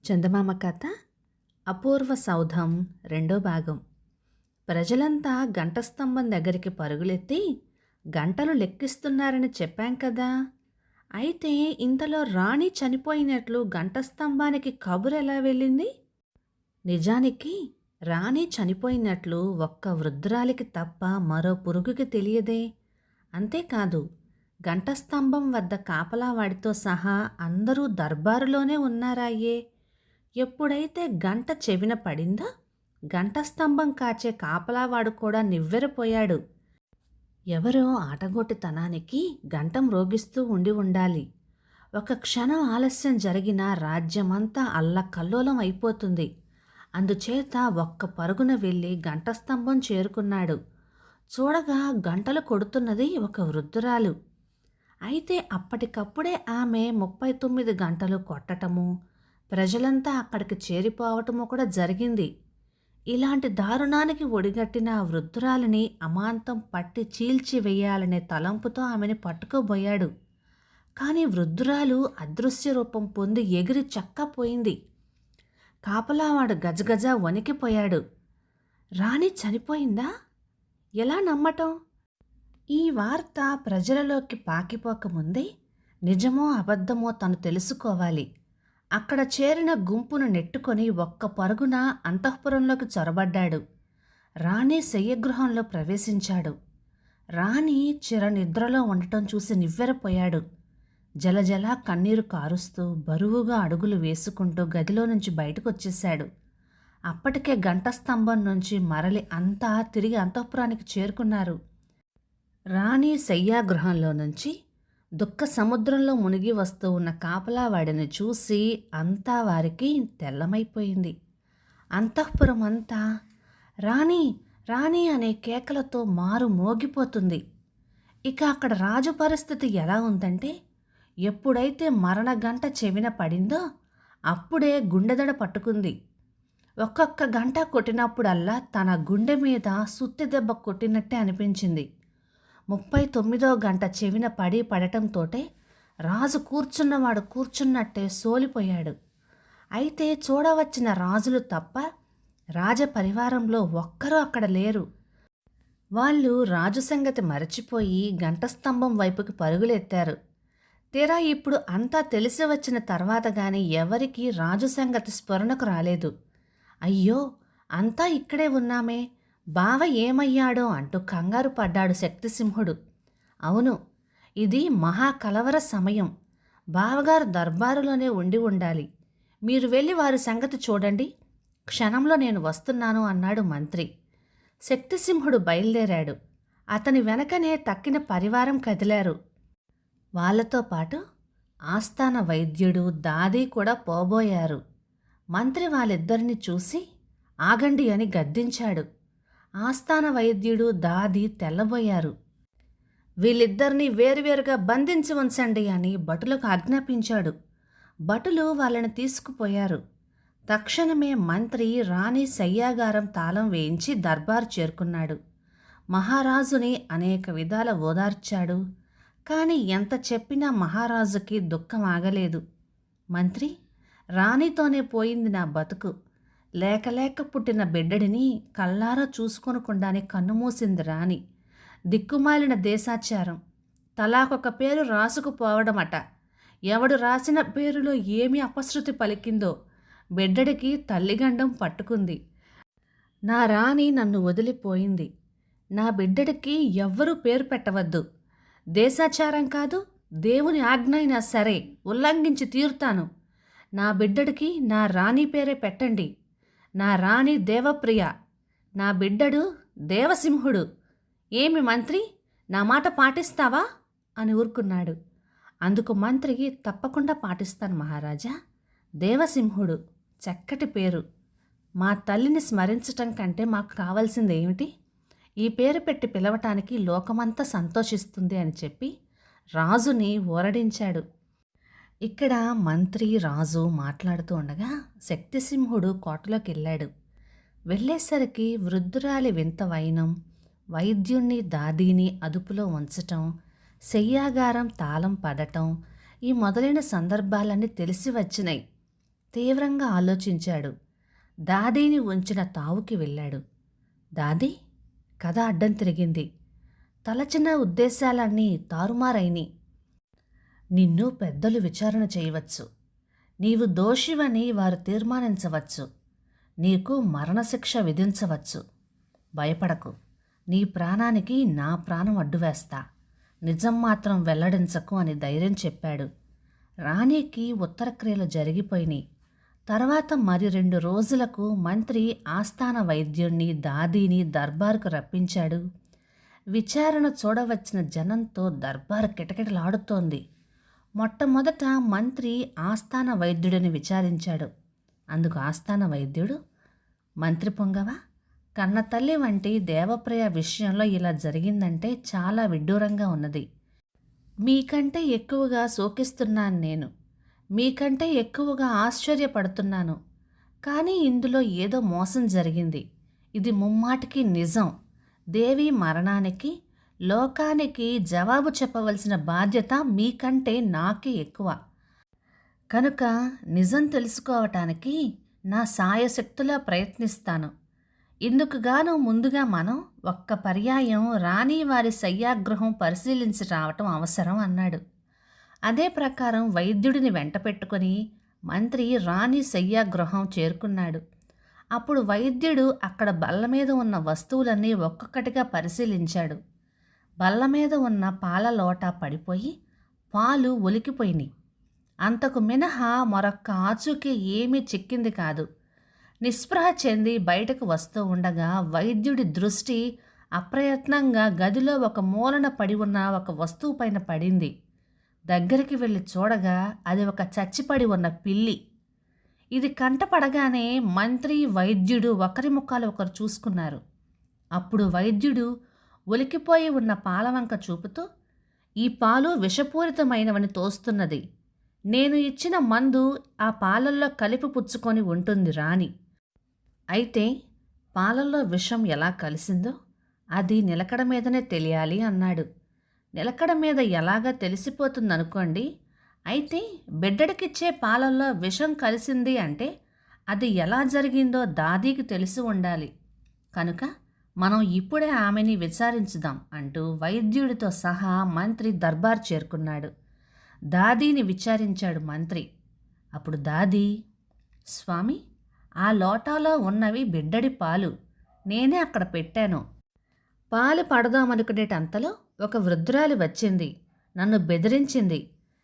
చందమామ కథ అపూర్వ సౌధం రెండో భాగం. ప్రజలంతా గంటస్తంభం దగ్గరికి పరుగులెత్తి గంటలు లెక్కిస్తున్నారని చెప్పాం కదా. అయితే ఇంతలో రాణి చనిపోయినట్లు గంటస్తంభానికి కబురు ఎలా వెళ్ళింది? నిజానికి రాణి చనిపోయినట్లు ఒక్క వృద్ధురాలికి తప్ప మరో పురుగుకి తెలియదే. అంతేకాదు, గంటస్తంభం వద్ద కాపలావాడితో సహా అందరూ దర్బారులోనే ఉన్నారాయే. ఎప్పుడైతే గంట చెవిన పడిందో గంటస్తంభం కాచే కాపలావాడు కూడా నివ్వెరపోయాడు. ఎవరో ఆటగోటితనానికి గంటం రోగిస్తూ ఉండాలి. ఒక క్షణం ఆలస్యం జరిగినా రాజ్యమంతా అల్లకల్లోలం అయిపోతుంది. అందుచేత ఒక్క పరుగున వెళ్ళి గంటస్తంభం చేరుకున్నాడు. చూడగా గంటలు కొడుతున్నది ఒక వృద్ధురాలు. అయితే అప్పటికప్పుడే ఆమె 39 గంటలు కొట్టటము, ప్రజలంతా అక్కడికి చేరిపోవటము కూడా జరిగింది. ఇలాంటి దారుణానికి ఒడిగట్టిన ఆ వృద్ధురాలిని అమాంతం పట్టి చీల్చి వెయ్యాలనే తలంపుతో ఆమెను పట్టుకోబోయాడు. కానీ వృద్ధురాలు అదృశ్య రూపం పొంది ఎగిరి చక్కపోయింది. కాపలావాడు గజగజ వణికిపోయాడు. రాణి చనిపోయిందా? ఎలా నమ్మటం? ఈ వార్త ప్రజలలోకి పాకిపోకముందే నిజమో అబద్ధమో తను తెలుసుకోవాలి. అక్కడ చేరిన గుంపును నెట్టుకొని ఒక్క పరుగున అంతఃపురంలోకి చొరబడ్డాడు. రాణి శయ్యగృహంలో ప్రవేశించాడు. రాణి చిరనిద్రలో ఉండటం చూసి నివ్వెరపోయాడు. జలజల కన్నీరు కారుస్తూ బరువుగా అడుగులు వేసుకుంటూ గదిలో నుంచి బయటకు వచ్చేశాడు. అప్పటికే గంటస్తంభం నుంచి మరలి అంతా తిరిగి అంతఃపురానికి చేరుకున్నారు. రాణి శయ్యాగృహంలో నుంచి దుఃఖ సముద్రంలో మునిగి వస్తూ ఉన్న కాపలావాడిని చూసి అంతా వారికి తెల్లమైపోయింది. అంతఃపురం అంతా రాణి రాణి అనే కేకలతో మారు మోగిపోతుంది. ఇక అక్కడ రాజు పరిస్థితి ఎలా ఉందంటే, ఎప్పుడైతే మరణ గంట చెవిన పడిందో అప్పుడే గుండెదడ పట్టుకుంది. ఒక్కొక్క గంట కొట్టినప్పుడల్లా తన గుండె మీద సుత్తి దెబ్బ కొట్టినట్టే అనిపించింది. 39వ గంట చెవిన పడటంతోటే రాజు కూర్చున్నవాడు కూర్చున్నట్టే సోలిపోయాడు. అయితే చూడవచ్చిన రాజులు తప్ప రాజపరివారంలో ఒక్కరూ అక్కడ లేరు. వాళ్ళు రాజు సంగతి మరచిపోయి గంటస్తంభం వైపుకి పరుగులెత్తారు. తీరా ఇప్పుడు అంతా తెలిసి వచ్చిన తర్వాత గాని ఎవరికీ రాజు సంగతి స్ఫురణకు రాలేదు. అయ్యో, అంతా ఇక్కడే ఉన్నామే, బావ ఏమయ్యాడో అంటూ కంగారు పడ్డాడు శక్తిసింహుడు. అవును, ఇది మహాకలవర సమయం. బావగారు దర్బారులోనే ఉండాలి. మీరు వెళ్ళి వారి సంగతి చూడండి, క్షణంలో నేను వస్తున్నాను అన్నాడు మంత్రి. శక్తిసింహుడు బయలుదేరాడు. అతని వెనకనే తక్కిన పరివారం కదిలారు. వాళ్లతో పాటు ఆస్థాన వైద్యుడు, దాది కూడా పోబోయారు. మంత్రి వాళ్ళిద్దరిని చూసి ఆగండి అని గద్దించాడు. ఆస్థాన వైద్యుడు, దాది తెల్లబోయారు. వీళ్ళిద్దరినీ వేరువేరుగా బంధించి ఉంచండి అని భటులకు ఆజ్ఞాపించాడు. భటులు వాళ్ళని తీసుకుపోయారు. తక్షణమే మంత్రి రాణి శయ్యాగారం తాళం వేయించి దర్బారు చేరుకున్నాడు. మహారాజుని అనేక విధాల ఓదార్చాడు. కానీ ఎంత చెప్పినా మహారాజుకి దుఃఖం ఆగలేదు. మంత్రి, రాణితోనే పోయింది నా బతుకు. లేక లేక పుట్టిన బిడ్డడిని కళ్ళారా చూసుకొనకుండానే కన్నుమూసింది రాణి. దిక్కుమాలిన దేశాచారం, తలాకొక పేరు రాసుకుపోవడమట. ఎవడు రాసిన పేరులో ఏమి అపశృతి పలికిందో బిడ్డడికి తల్లిగండం పట్టుకుంది. నా రాణి నన్ను వదిలిపోయింది. నా బిడ్డడికి ఎవ్వరూ పేరు పెట్టవద్దు. దేశాచారం కాదు, దేవుని ఆజ్ఞ అయినా సరే ఉల్లంఘించి తీరుతాను. నా బిడ్డడికి నా రాణి పేరే పెట్టండి. నా రాణి దేవప్రియ, నా బిడ్డడు దేవసింహుడు. ఏమి మంత్రి, నా మాట పాటిస్తావా అని ఊరుకున్నాడు. అందుకు మంత్రికి, తప్పకుండా పాటిస్తాను మహారాజా. దేవసింహుడు చక్కటి పేరు. మా తల్లిని స్మరించటం కంటే మాకు కావాల్సింది ఏమిటి? ఈ పేరు పెట్టి పిలవటానికి లోకమంతా సంతోషిస్తుంది అని చెప్పి రాజుని ఊరడించాడు. ఇక్కడ మంత్రి, రాజు మాట్లాడుతూ ఉండగా శక్తిసింహుడు కోటలోకి వెళ్ళాడు. వెళ్ళేసరికి వృద్ధురాలి వింత వైనం, వైద్యుణ్ణి, దాదీని అదుపులో ఉంచటం, శయ్యాగారం తాళం పడటం, ఈ మొదలైన సందర్భాలన్నీ తెలిసి వచ్చినాయి. తీవ్రంగా ఆలోచించాడు. దాదీని ఉంచిన తావుకి వెళ్ళాడు. దాదీ, కథ అడ్డం తిరిగింది. తలచిన ఉద్దేశాలన్నీ తారుమారైని. నిన్ను పెద్దలు విచారణ చేయవచ్చు. నీవు దోషివని వారు తీర్మానించవచ్చు. నీకు మరణశిక్ష విధించవచ్చు. భయపడకు. నీ ప్రాణానికి నా ప్రాణం అడ్డువేస్తా. నిజం మాత్రం వెల్లడించకు అని ధైర్యం చెప్పాడు. రాణికి ఉత్తరక్రియలు జరిగిపోయినాయి. తర్వాత మరి 2 రోజులకు మంత్రి ఆస్థాన వైద్యుణ్ణి దాదీని దర్బారుకు రప్పించాడు. విచారణ చూడవచ్చిన జనంతో దర్బారు కిటకిటలాడుతోంది. మొట్టమొదట మంత్రి ఆస్థాన వైద్యుడిని విచారించాడు. అందుకు ఆస్థాన వైద్యుడు, మంత్రి పొంగవ, కన్నతల్లి వంటి దేవప్రియ విషయంలో ఇలా జరిగిందంటే చాలా విడ్డూరంగా ఉన్నది. మీకంటే ఎక్కువగా శోకిస్తున్నాను నేను. మీకంటే ఎక్కువగా ఆశ్చర్యపడుతున్నాను. కానీ ఇందులో ఏదో మోసం జరిగింది. ఇది ముమ్మాటికి నిజం. దేవి మరణానికి లోకానికి జవాబు చెప్పవలసిన బాధ్యత మీకంటే నాకే ఎక్కువ. కనుక నిజం తెలుసుకోవటానికి నా సాయశక్తులా ప్రయత్నిస్తాను. ఇందుకుగాను ముందుగా మనం ఒక్క పర్యాయం రాణి వారి శయ్యాగృహం పరిశీలించి రావటం అవసరం అన్నాడు. అదే ప్రకారం వైద్యుడిని వెంట పెట్టుకుని మంత్రి రాణి శయ్యాగృహం చేరుకున్నాడు. అప్పుడు వైద్యుడు అక్కడ బల్ల మీద ఉన్న వస్తువులన్నీ ఒక్కొక్కటిగా పరిశీలించాడు. బల్ల మీద ఉన్న పాల లోట పడిపోయి పాలు ఒలికిపోయినాయి. అంతకు మినహా మరొక్క ఆచూకీ ఏమీ చిక్కింది కాదు. నిస్పృహ చెంది బయటకు వస్తూ ఉండగా వైద్యుడి దృష్టి అప్రయత్నంగా గదిలో ఒక మూలన పడి ఉన్న ఒక వస్తువు పైన పడింది. దగ్గరికి వెళ్ళి చూడగా అది ఒక చచ్చిపడి ఉన్న పిల్లి. ఇది కంటపడగానే మంత్రి వైద్యుడు ఒకరి ముఖాలు ఒకరు చూసుకున్నారు. అప్పుడు వైద్యుడు ఒలికిపోయి ఉన్న పాలవంక చూపుతూ, ఈ పాలు విషపూరితమైనవని తోస్తున్నది. నేను ఇచ్చిన మందు ఆ పాలల్లో కలిపి పుచ్చుకొని ఉంటుంది రాణి. అయితే పాలల్లో విషం ఎలా కలిసిందో అది నిలకడ మీదనే తెలియాలి అన్నాడు. నిలకడ మీద ఎలాగా తెలిసిపోతుందనుకోండి. అయితే బిడ్డడికిచ్చే పాలల్లో విషం కలిసింది అంటే అది ఎలా జరిగిందో దాదీకి తెలిసి ఉండాలి. కనుక మనం ఇప్పుడే ఆమెని విచారించుదాం అంటూ వైద్యుడితో సహా మంత్రి దర్బార్ చేరుకున్నాడు. దాదీని విచారించాడు మంత్రి. అప్పుడు దాదీ, స్వామి, ఆ లోటాలో ఉన్నవి బిడ్డడి పాలు. నేనే అక్కడ పెట్టాను. పాలు పడదామనుకునేటంతలో ఒక వృద్ధురాలి వచ్చింది. నన్ను బెదిరించింది.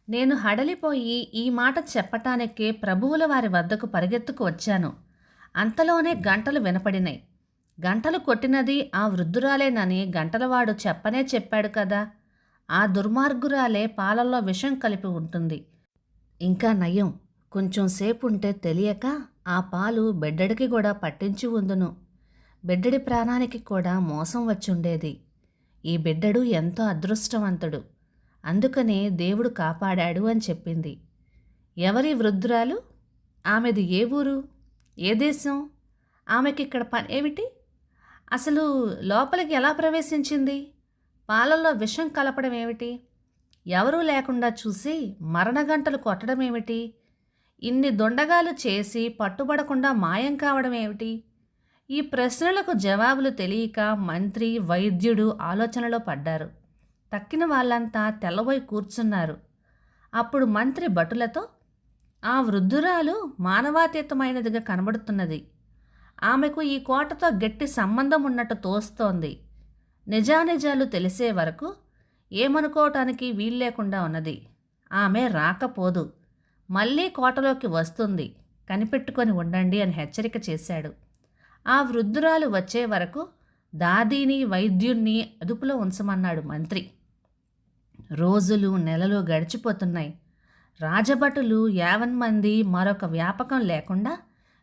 నేను హడలిపోయి ఈ మాట చెప్పటానికే ప్రభువుల వారి వద్దకు పరిగెత్తుకు వచ్చాను. అంతలోనే గంటలు వినపడినాయి. గంటలు కొట్టినది ఆ వృద్ధురాలేనని గంటలవాడు చెప్పనే చెప్పాడు కదా. ఆ దుర్మార్గురాలే పాలల్లో విషం కలిపి ఉంటుంది. ఇంకా నయం, కొంచెం సేపు ఉంటే తెలియక ఆ పాలు బిడ్డడికి కూడా పట్టించి ఉందును. బిడ్డడి ప్రాణానికి కూడా మోసం వచ్చుండేది. ఈ బిడ్డడు ఎంతో అదృష్టవంతుడు. అందుకనే దేవుడు కాపాడాడు అని చెప్పింది. ఎవరి వృద్ధురాలు? ఆమెది ఏ ఊరు, ఏ దేశం? ఆమెకిక్కడ పని ఏమిటి? అసలు లోపలికి ఎలా ప్రవేశించింది? పాలల్లో విషం కలపడం ఏమిటి? ఎవరూ లేకుండా చూసి మరణగంటలు కొట్టడం ఏమిటి? ఇన్ని దొండగాలు చేసి పట్టుబడకుండా మాయం కావడం ఏమిటి? ఈ ప్రశ్నలకు జవాబులు తెలియక మంత్రి వైద్యుడు ఆలోచనలో పడ్డారు. తక్కిన వాళ్ళంతా తెల్లబోయి కూర్చున్నారు. అప్పుడు మంత్రి భటులతో, ఆ వృద్ధురాలు మానవాతీతమైనదిగా కనబడుతున్నది. ఆమెకు ఈ కోటతో గట్టి సంబంధం ఉన్నట్టు తోస్తోంది. నిజానిజాలు తెలిసే వరకు ఏమనుకోవటానికి వీల్లేకుండా ఉన్నది. ఆమె రాకపోదు. మళ్ళీ కోటలోకి వస్తుంది. కనిపెట్టుకొని ఉండండి అని హెచ్చరిక చేశాడు. ఆ వృద్ధురాలు వచ్చే వరకు దాదీని వైద్యుణ్ణి అదుపులో ఉంచమన్నాడు మంత్రి. రోజులు నెలలు గడిచిపోతున్నాయి. రాజభటులు 50 మంది మరొక వ్యాపకం లేకుండా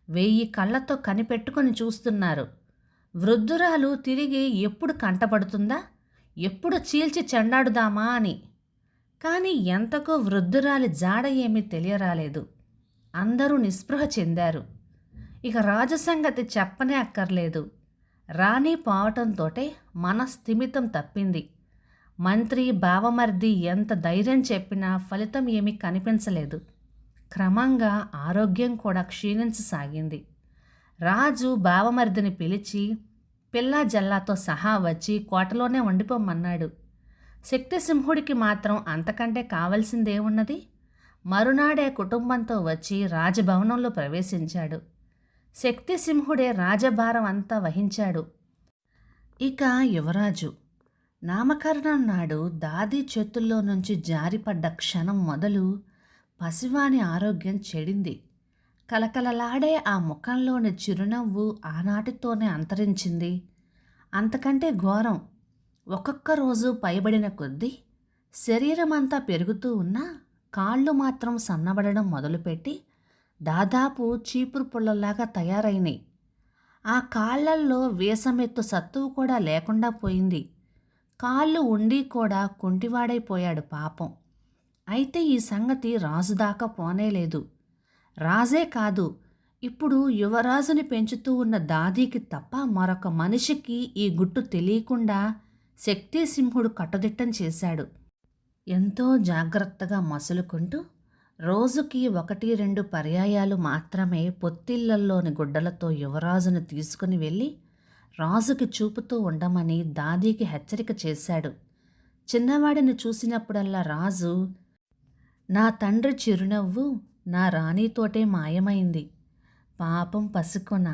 1000 కళ్ళతో కనిపెట్టుకొని చూస్తున్నారు. వృద్ధురాలు తిరిగి ఎప్పుడు కంటపడుతుందా, ఎప్పుడు చీల్చి చెండాడుదామా అని. కానీ ఎంతకో వృద్ధురాలి జాడ ఏమీ తెలియరాలేదు. అందరూ నిస్పృహ చెందారు. ఇక రాజు సంగతి చెప్పనే అక్కర్లేదు. రాణి పోవటంతోటే మనస్థిమితం తప్పింది. మంత్రి బావమర్ది ఎంత ధైర్యం చెప్పినా ఫలితం ఏమీ కనిపించలేదు. క్రమంగా ఆరోగ్యం కూడా క్షీణించసాగింది. రాజు బావమరిదిని పిలిచి పిల్లా జల్లాతో సహా వచ్చి కోటలోనే ఉండిపోమన్నాడు. శక్తిసింహుడికి మాత్రం అంతకంటే కావలసిందేమున్నది? మరునాడే కుటుంబంతో వచ్చి రాజభవనంలో ప్రవేశించాడు. శక్తిసింహుడే రాజభారం అంతా వహించాడు. ఇక యువరాజు నామకరణం నాడు దాది చేతుల్లో నుంచి జారిపడ్డ క్షణం మొదలు పసివాని ఆరోగ్యం చెడింది. కలకలలాడే ఆ ముఖంలోని చిరునవ్వు ఆనాటితోనే అంతరించింది. అంతకంటే ఘోరం, ఒక్కొక్క రోజు పైబడిన కొద్దీ శరీరమంతా పెరుగుతూ ఉన్నా కాళ్ళు మాత్రం సన్నబడడం మొదలుపెట్టి దాదాపు చీపురు పుల్లలాగా తయారైనాయి. ఆ కాళ్లల్లో వేసమెత్తు సత్తువు కూడా లేకుండా పోయింది. కాళ్ళు ఉండి కూడా కుంటివాడైపోయాడు పాపం. అయితే ఈ సంగతి రాజు దాకా పోనేలేదు. రాజే కాదు, ఇప్పుడు యువరాజుని పెంచుతూ ఉన్న దాదీకి తప్ప మరొక మనిషికి ఈ గుట్టు తెలియకుండా శక్తిసింహుడు కట్టుదిట్టం చేశాడు. ఎంతో జాగ్రత్తగా మసులుకుంటూ రోజుకి 1-2 పర్యాయాలు మాత్రమే పొత్తిళ్లల్లోని గుడ్డలతో యువరాజును తీసుకుని వెళ్ళి రాజుకి చూపుతూ ఉండమని దాదీకి హెచ్చరిక చేశాడు. చిన్నవాడిని చూసినప్పుడల్లా రాజు, నా తండ్రి చిరునవ్వు నా రాణితోటే మాయమైంది, పాపం పసికొన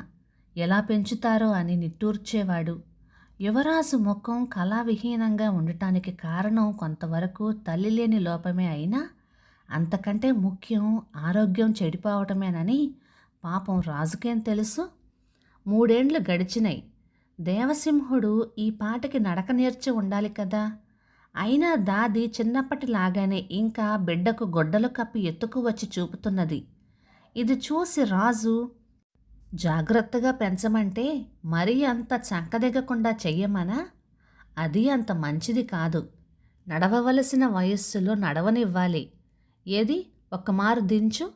ఎలా పెంచుతారో అని నిట్టూర్చేవాడు. యువరాజు ముఖం కళావిహీనంగా ఉండటానికి కారణం కొంతవరకు తల్లి లేని లోపమే అయినా అంతకంటే ముఖ్యం ఆరోగ్యం చెడిపోవటమేనని పాపం రాజుకేం తెలుసు. 3 ఏండ్లు గడిచినాయి. దేవసింహుడు ఈ పాటికి నడక నేర్చి ఉండాలి కదా. అయినా దాది చిన్నప్పటిలాగానే ఇంకా బిడ్డకు గొడ్డలు కప్పి ఎత్తుకు వచ్చి చూపుతున్నది. ఇది చూసి రాజు, జాగ్రత్తగా పెంచమంటే మరీ అంత చంకదెగకుండా చెయ్యమనా? అది అంత మంచిది కాదు. నడవవలసిన వయస్సులో నడవనివ్వాలి. ఏది ఒక్కమారు దించు,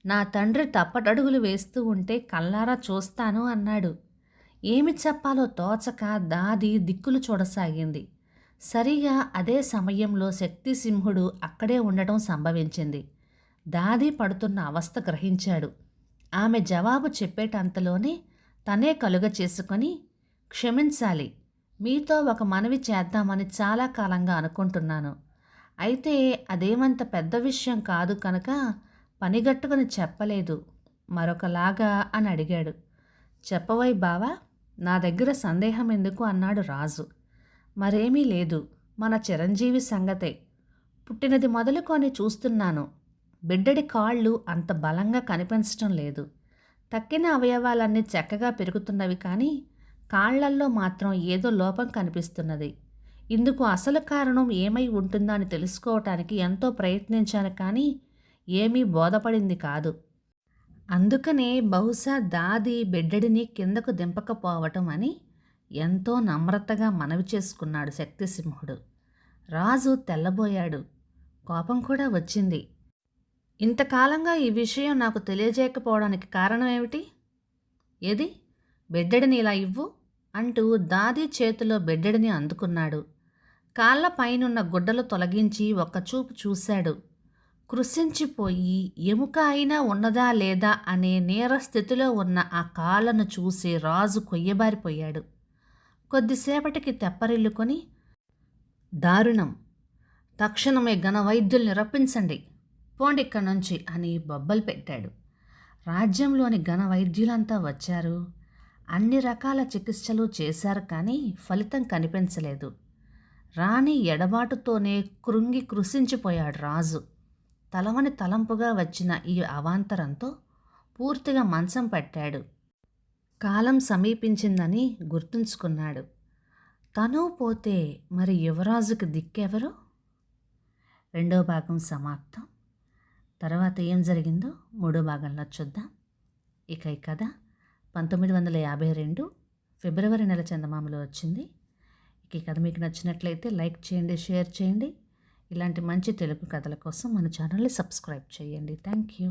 నా తండ్రి తప్పటడుగులు వేస్తూ ఉంటే కల్లారా చూస్తాను అన్నాడు. ఏమి చెప్పాలో తోచక దాది దిక్కులు చూడసాగింది. సరిగా అదే సమయంలో శక్తిసింహుడు అక్కడే ఉండటం సంభవించింది. దాది పడుతున్న అవస్థ గ్రహించాడు. ఆమె జవాబు చెప్పేటంతలోనే తనే కలుగ చేసుకొని, క్షమించాలి, మీతో ఒక మనవి చేద్దామని చాలా కాలంగా అనుకుంటున్నాను. అయితే అదేమంత పెద్ద విషయం కాదు కనుక పనిగట్టుకుని చెప్పలేదు, మరొకలాగా అని అడిగాడు. చెప్పవై బావా, నా దగ్గర సందేహం ఎందుకు అన్నాడు రాజు. మరేమీ లేదు, మన చిరంజీవి సంగతే. పుట్టినది మొదలుకొని చూస్తున్నాను. బిడ్డడి కాళ్ళు అంత బలంగా కనిపించటం లేదు. తక్కిన అవయవాలన్నీ చక్కగా పెరుగుతున్నవి కానీ కాళ్లల్లో మాత్రం ఏదో లోపం కనిపిస్తున్నది. ఇందుకు అసలు కారణం ఏమై ఉంటుందో అని తెలుసుకోవటానికి ఎంతో ప్రయత్నించాను కానీ ఏమీ బోధపడింది కాదు. అందుకనే బహుశా దాది బిడ్డడిని కిందకు దింపకపోవటం అని ఎంతో నమ్రతగా మనవి చేసుకున్నాడు శక్తిసింహుడు. రాజు తెల్లబోయాడు. కోపం కూడా వచ్చింది. ఇంతకాలంగా ఈ విషయం నాకు తెలియజేయకపోవడానికి కారణం ఏమిటి? ఏది బిడ్డడిని ఇలా ఇవ్వు అంటూ దాది చేతిలో బిడ్డడిని అందుకున్నాడు. కాళ్ళ పైనున్న గుడ్డలు తొలగించి ఒక్కచూపు చూశాడు. కృశించిపోయి ఎముక అయినా ఉన్నదా లేదా అనే నేరస్థితిలో ఉన్న ఆ కాళ్ళను చూసి రాజు కొయ్యబారిపోయాడు. కొద్దిసేపటికి తెప్పరిల్లుకొని, దారుణం, తక్షణమే ఘనవైద్యుల్ని రప్పించండి, పోండిక్కడి నుంచి అని బొబ్బలు పెట్టాడు. రాజ్యంలోని ఘనవైద్యులంతా వచ్చారు. అన్ని రకాల చికిత్సలు చేశారు కానీ ఫలితం కనిపించలేదు. రాణి ఎడబాటుతోనే కృంగి కృశించిపోయాడు రాజు. తలవని తలంపుగా వచ్చిన ఈ అవాంతరంతో పూర్తిగా మంచం పట్టాడు. కాలం సమీపించిందని గుర్తుంచుకున్నాడు. తను పోతే మరి యువరాజుకి దిక్కెవరు? 2వ భాగం సమాప్తం. తర్వాత ఏం జరిగిందో 3వ భాగంలో చూద్దాం. ఇక ఈ కథ 1952 ఫిబ్రవరి నెల చందమామలో వచ్చింది. ఈ కథ మీకు నచ్చినట్లయితే లైక్ చేయండి, షేర్ చేయండి. ఇలాంటి మంచి తెలుగు కథల కోసం మన ఛానల్ని సబ్స్క్రైబ్ చేయండి. Thank you.